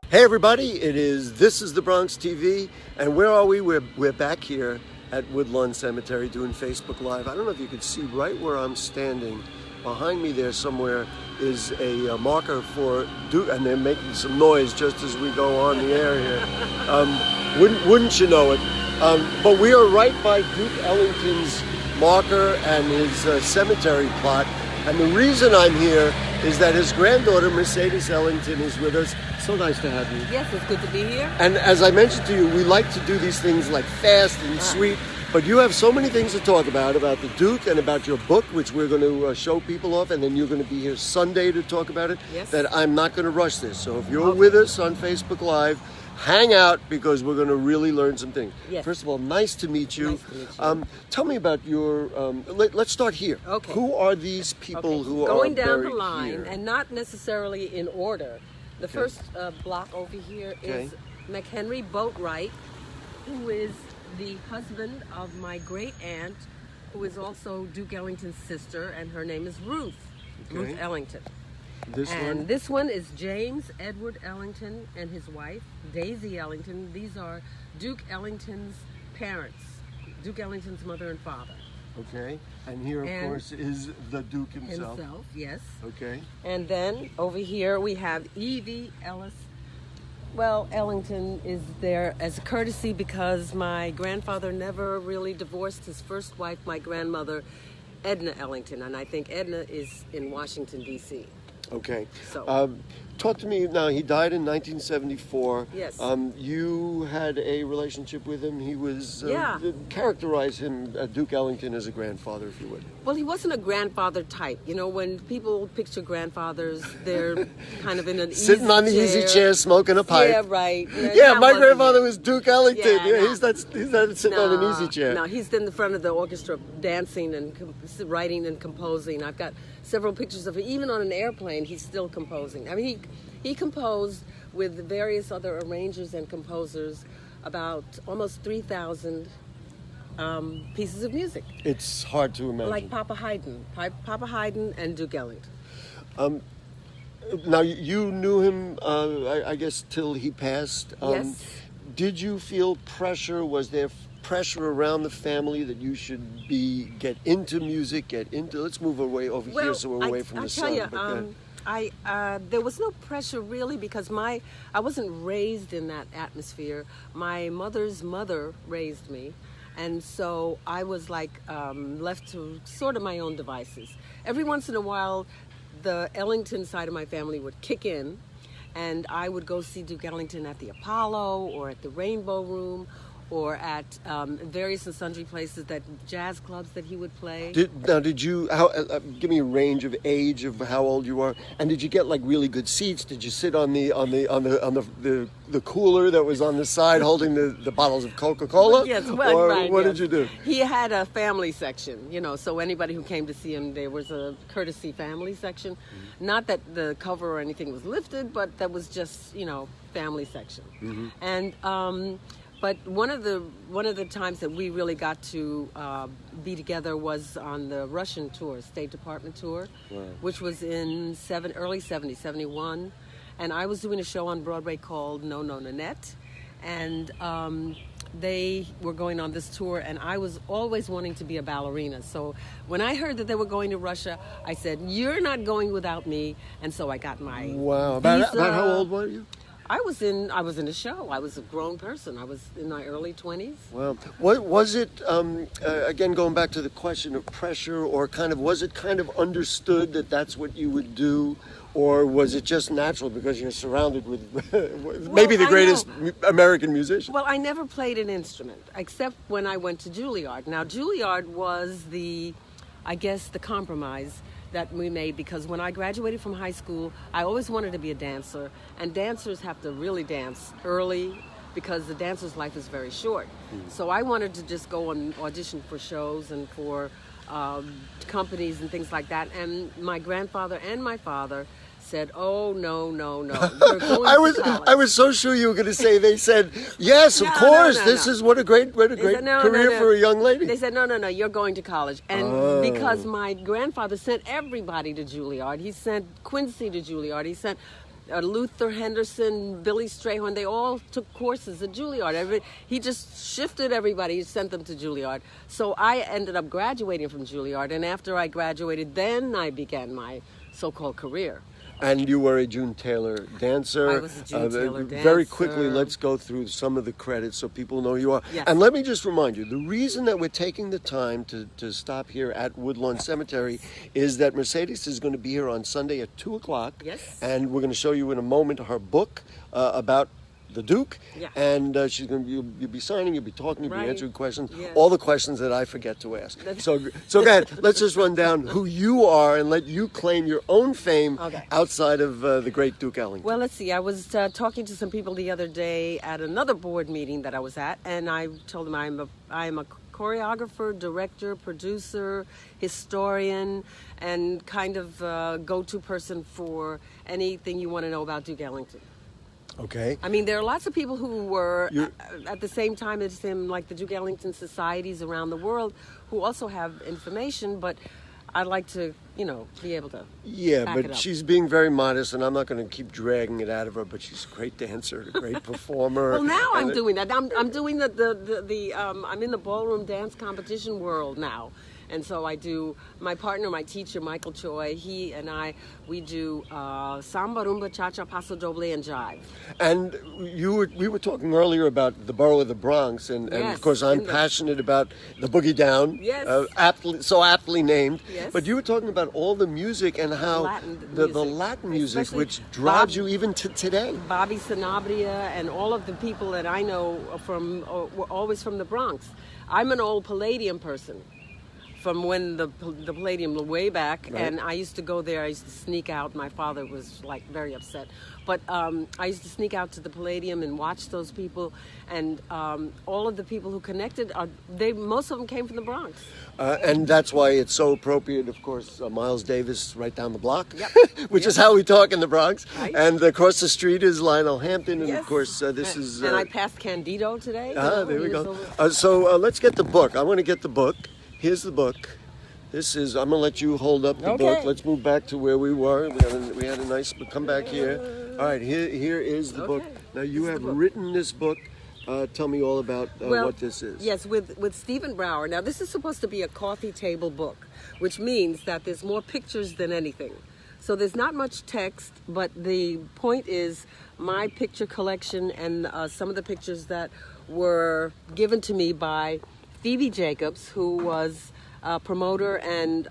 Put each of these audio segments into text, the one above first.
Hey everybody, it is This is the Bronx TV, and where are we? We're back here at Woodlawn Cemetery doing Facebook Live. I don't know if you can see right where I'm standing. Behind me there somewhere is a marker for Duke, and they're making some noise just as we go on the air here. Wouldn't you know it? But we are right by Duke Ellington's marker and his cemetery plot. And the reason I'm here is that his granddaughter, Mercedes Ellington, is with us. So nice to have you. Yes, it's good to be here. And as I mentioned to you, we like to do these things like fast and sweet, but you have so many things to talk about the Duke and about your book, which we're going to show people off, and then you're going to be here Sunday to talk about it, that I'm not going to rush this. So if you're with us on Facebook Live, hang out because we're going to really learn some things. Yes. First of all, nice to meet you. Nice to meet you. Tell me about your, let's start here. Okay. Who are these people who are going down the buried line, here? and not necessarily in order. The first block over here is McHenry Boatwright, who is the husband of my great aunt, who is also Duke Ellington's sister, and her name is Ruth Ellington. This one is James Edward Ellington and his wife, Daisy Ellington. These are Duke Ellington's parents, Duke Ellington's mother and father. Okay, and here, of course, is the Duke himself. Yes. Okay. And then over here we have Evie Ellis. Well, Ellington is there as a courtesy because my grandfather never really divorced his first wife, my grandmother, Edna Ellington, and I think Edna is in Washington, D.C. Okay. So, talk to me now. He died in 1974. Yes. You had a relationship with him. He was characterize him, Duke Ellington, as a grandfather, if you would. Well, he wasn't a grandfather type. You know, when people picture grandfathers, they're kind of in an sitting on the easy chair, smoking a pipe. Yeah, right. Yeah, my grandfather was Duke Ellington. Yeah, he's not sitting on an easy chair. No, he's in the front of the orchestra dancing and writing and composing. I've got several pictures of him. Even on an airplane, he's still composing. I mean, he composed with various other arrangers and composers about almost 3,000 pieces of music. It's hard to imagine. Like Papa Haydn and Duke Ellington. Now, you knew him, I guess, till he passed. Yes. Did you feel pressure? Was there pressure around the family that you should get into music, let's move away over here so we're away from the sun. There was no pressure really because I wasn't raised in that atmosphere. My mother's mother raised me, and so I was left to sort of my own devices. Every once in a while, the Ellington side of my family would kick in, and I would go see Duke Ellington at the Apollo or at the Rainbow Room, or at various and sundry places, that jazz clubs that he would play. Did you give me a range of age of how old you are, and did you get really good seats? Did you sit on the cooler that was on the side holding the bottles of Coca-Cola? Yes, well, or right. What did you do? He had a family section, so anybody who came to see him, there was a courtesy family section. Mm-hmm. Not that the cover or anything was lifted, but that was just family section. Mm-hmm. And but one of the times that we really got to be together was on the Russian tour, State Department tour, which was in early 70s, 71. And I was doing a show on Broadway called No No Nanette. And they were going on this tour, and I was always wanting to be a ballerina. So when I heard that they were going to Russia, I said, "You're not going without me." And so I got my About how old were you? I was in a show. I was a grown person. I was in my early 20s. Wow. What was it, again, going back to the question of pressure, or was it kind of understood that that's what you would do, or was it just natural because you're surrounded with maybe the greatest American musician? Well, I never played an instrument, except when I went to Juilliard. Now, Juilliard was the compromise that we made, because when I graduated from high school, I always wanted to be a dancer, and dancers have to really dance early because the dancer's life is very short. Mm. So I wanted to just go and audition for shows and for companies and things like that, and my grandfather and my father said, "Oh, no. You're going I was so sure you were going to say, they said, yes, of course, this is what a great career for a young lady. They said, no, you're going to college. And because my grandfather sent everybody to Juilliard, he sent Quincy to Juilliard, he sent Luther Henderson, Billy Strayhorn, they all took courses at Juilliard. He just shifted everybody, he sent them to Juilliard. So I ended up graduating from Juilliard, and after I graduated, then I began my so-called career. And you were a June Taylor dancer. I was a June Taylor dancer. Very quickly, let's go through some of the credits so people know who you are. Yes. And let me just remind you, the reason that we're taking the time to stop here at Woodlawn Cemetery is that Mercedes is going to be here on Sunday at 2 o'clock. Yes. And we're going to show you in a moment her book about the Duke, Yeah. and you'll be signing, you'll be talking, you'll be Right. answering questions, Yes. all the questions that I forget to ask. So go ahead, let's just run down who you are and let you claim your own fame outside of the great Duke Ellington. Well, let's see. I was talking to some people the other day at another board meeting that I was at, and I told them I'm a choreographer, director, producer, historian, and kind of go-to person for anything you want to know about Duke Ellington. Okay. I mean, there are lots of people who were at the same time as him, like the Duke Ellington societies around the world, who also have information, but I'd like to, be able to back it but up. she's being very modest, and I'm not going to keep dragging it out of her, but she's a great dancer, a great performer. Well, now I'm doing that. I'm doing I'm in the ballroom dance competition world now. And so I do, my partner, my teacher, Michael Choi, he and we do samba, rumba, cha-cha, paso doble, and jive. And we were talking earlier about the borough of the Bronx, and of course I'm passionate about the boogie down, Yes. so aptly named. Yes. But you were talking about all the music and how the Latin music, Especially which drives you even to today. Bobby Sanabria and all of the people that I know were always from the Bronx. I'm an old Palladium person. From when the Palladium way back, Right. and I used to go there. I used to sneak out. My father was very upset, but I used to sneak out to the Palladium and watch those people. And all of the people who connected, most of them came from the Bronx. And that's why it's so appropriate, of course, Miles Davis right down the block, Yep. which is how we talk in the Bronx. Right. And across the street is Lionel Hampton, and Yes. of course this is... And I passed Candido today. there we go. So let's get the book. I want to get the book. Here's the book. I'm going to let you hold up the book. Let's move back to where we were. We had a nice, come back here. All right, here is the book. Now you have written this book. Tell me all about what this is. Yes, with Stephen Brower. Now this is supposed to be a coffee table book, which means that there's more pictures than anything. So there's not much text, but the point is my picture collection and some of the pictures that were given to me by Phoebe Jacobs, who was a promoter and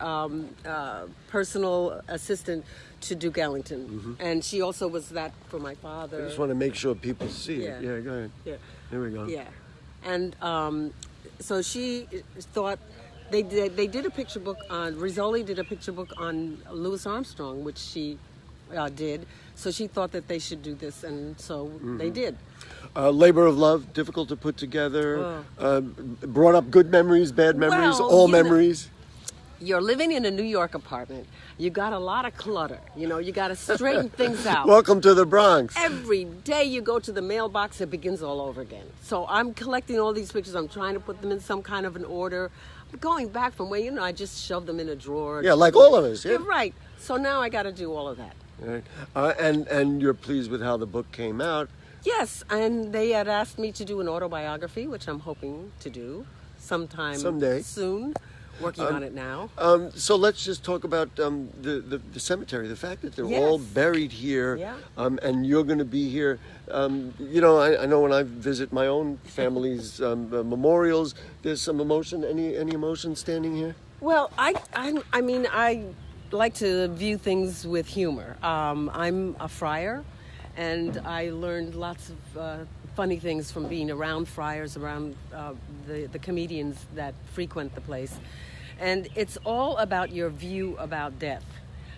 personal assistant to Duke Ellington. Mm-hmm. And she also was that for my father. I just want to make sure people see Yeah. it. Yeah, go ahead. Yeah. Here we go. Yeah. And so she thought they did a picture book on, Rizzoli did a picture book on Louis Armstrong, which she did. So she thought that they should do this, and so they did. Labor of love, difficult to put together. Brought up good memories, bad memories, all memories. You're living in a New York apartment. You got a lot of clutter. You got to straighten things out. Welcome to the Bronx. Every day you go to the mailbox, it begins all over again. So I'm collecting all these pictures. I'm trying to put them in some kind of an order. I'm going back from where, I just shoved them in a drawer. Yeah, like all of us. Yeah. You're right. So now I got to do all of that. Right. And you're pleased with how the book came out. Yes, and they had asked me to do an autobiography, which I'm hoping to do someday soon. Working on it now. So let's just talk about the cemetery. The fact that they're all buried here, and you're going to be here. I know when I visit my own family's memorials, there's some emotion. Any emotion standing here? Well, I mean, I like to view things with humor. I'm a friar, and I learned lots of funny things from being around friars, around the comedians that frequent the place. And it's all about your view about death.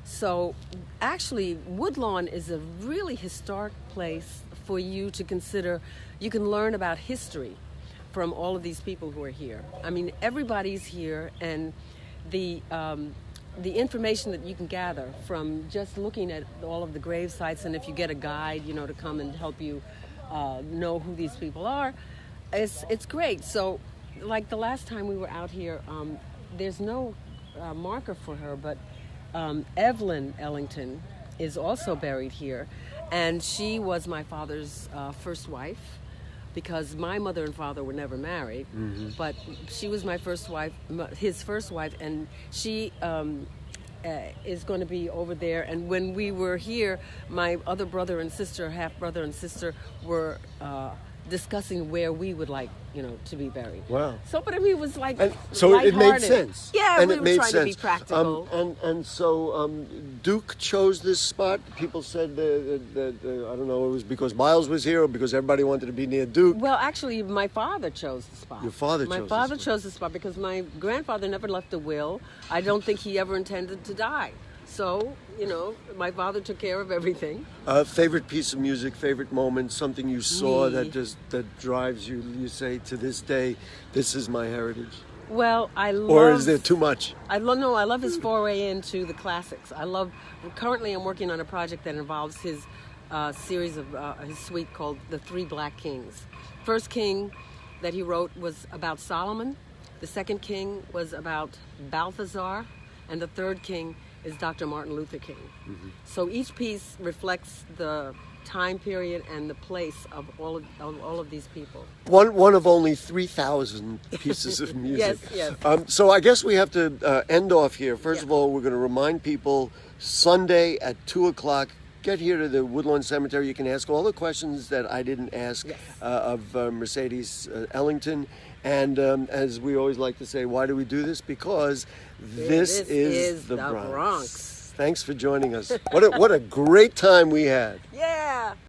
So actually, Woodlawn is a really historic place for you to consider. You can learn about history from all of these people who are here. I mean, everybody's here, and the information that you can gather from just looking at all of the grave sites, and if you get a guide, to come and help you know who these people are, it's great. So, like the last time we were out here, there's no marker for her, but Evelyn Ellington is also buried here, And she was my father's first wife, because my mother and father were never married. But she was my first wife, his first wife, and she is going to be over there. And when we were here, my other brother and sister, half brother and sister, were discussing where we would like, to be buried. Wow. So, but I mean, it was like, and so it made sense. Yeah, and we it were made trying sense. to be practical. And so Duke chose this spot. People said that I don't know, it was because Miles was here or because everybody wanted to be near Duke. Well, actually, my father chose the spot. Your father chose My the father spot. chose the spot because my grandfather never left a will. I don't think he ever intended to die. So, my father took care of everything. Favorite piece of music, favorite moment, something you saw Me. that drives you. You say to this day, this is my heritage. Well, I love... Or is there too much? I love his foray into the classics. Currently I'm working on a project that involves his series of, his suite called The Three Black Kings. First king that he wrote was about Solomon. The second king was about Balthazar. And the third king is Dr. Martin Luther King. So each piece reflects the time period and the place of all of these people. One of only 3,000 pieces of music. Yes. So I guess we have to end off here. First of all, we're going to remind people Sunday at 2 o'clock. Get here to the Woodlawn Cemetery. You can ask all the questions that I didn't ask of Mercedes Ellington. And as we always like to say, why do we do this? Because this is the Bronx. Bronx. Thanks for joining us. What a great time we had. Yeah.